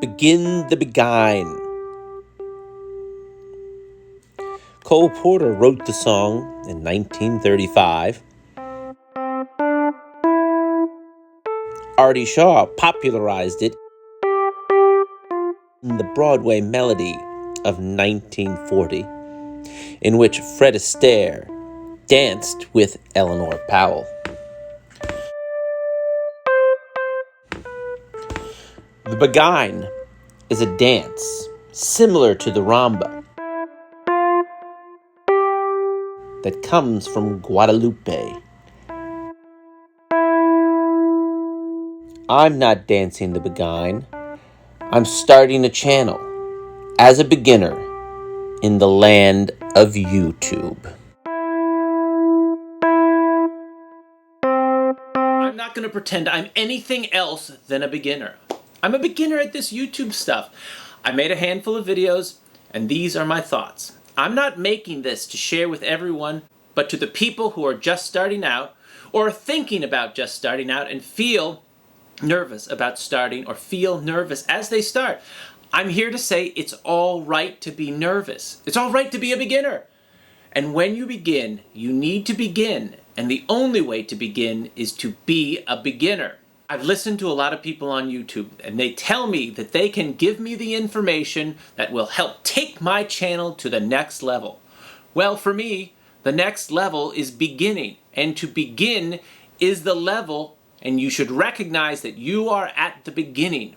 Begin the Beguine. Cole Porter wrote the song in 1935. Artie Shaw popularized it in the Broadway melody of 1940, in which Fred Astaire danced with Eleanor Powell. The Beguine is a dance similar to the rumba that comes from Guadalupe. I'm not dancing the Beguine. I'm starting a channel as a beginner in the land of YouTube. I'm not going to pretend I'm anything else than a beginner. I'm a beginner at this YouTube stuff. I made a handful of videos, and these are my thoughts. I'm not making this to share with everyone, but to the people who are just starting out, or are thinking about just starting out and feel nervous about starting, or feel nervous as they start. I'm here to say it's all right to be nervous. It's all right to be a beginner. And when you begin, you need to begin. And the only way to begin is to be a beginner. I've listened to a lot of people on YouTube, and they tell me that they can give me the information that will help take my channel to the next level. Well, for me, the next level is beginning. And to begin is the level, and you should recognize that you are at the beginning.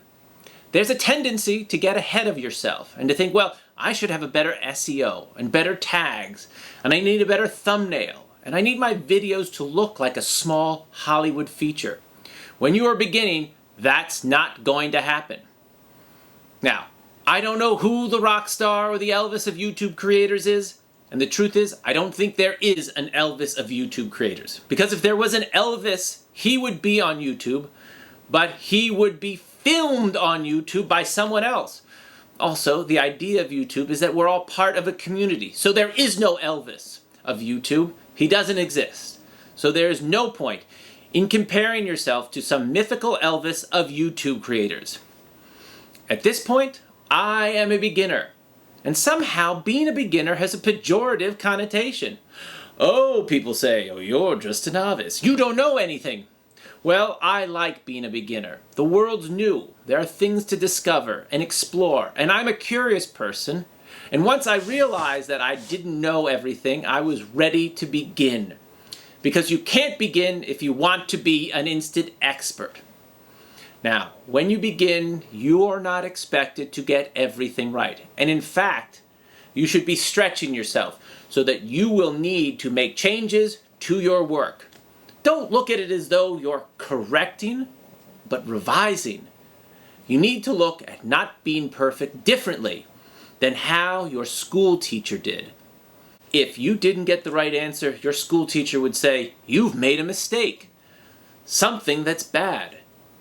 There's a tendency to get ahead of yourself and to think, well, I should have a better SEO and better tags, and I need a better thumbnail, and I need my videos to look like a small Hollywood feature. When you are beginning, that's not going to happen. Now, I don't know who the rock star or the Elvis of YouTube creators is, and the truth is, I don't think there is an Elvis of YouTube creators. Because if there was an Elvis, he would be on YouTube, but he would be filmed on YouTube by someone else. Also, the idea of YouTube is that we're all part of a community. So there is no Elvis of YouTube. He doesn't exist. So there is no point in comparing yourself to some mythical Elvis of YouTube creators. At this point, I am a beginner. And somehow being a beginner has a pejorative connotation. Oh, people say, oh, you're just a novice. You don't know anything. Well, I like being a beginner. The world's new. There are things to discover and explore, and I'm a curious person. And once I realized that I didn't know everything, I was ready to begin. Because you can't begin if you want to be an instant expert. Now, when you begin, you are not expected to get everything right. And in fact, you should be stretching yourself so that you will need to make changes to your work. Don't look at it as though you're correcting, but revising. You need to look at not being perfect differently than how your school teacher did. If you didn't get the right answer, your school teacher would say, you've made a mistake. Something that's bad.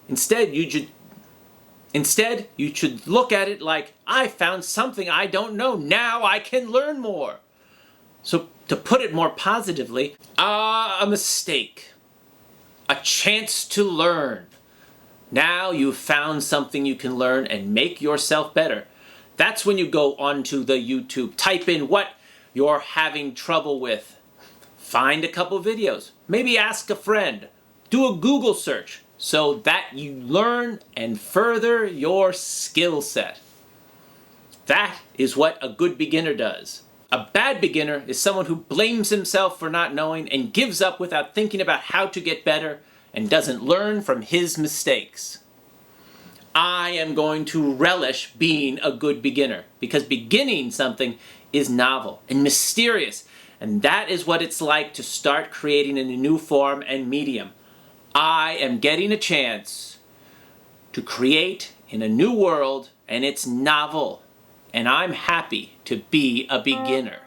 Instead, you should look at it like, I found something I don't know. Now I can learn more. So to put it more positively, a mistake. A chance to learn. Now you've found something you can learn and make yourself better. That's when you go onto the YouTube. Type in what you're having trouble with. Find a couple videos. Maybe ask a friend. Do a Google search so that you learn and further your skill set. That is what a good beginner does. A bad beginner is someone who blames himself for not knowing and gives up without thinking about how to get better and doesn't learn from his mistakes. I am going to relish being a good beginner because beginning something is novel and mysterious, and that is what it's like to start creating in a new form and medium. I am getting a chance to create in a new world, and it's novel. And I'm happy to be a beginner.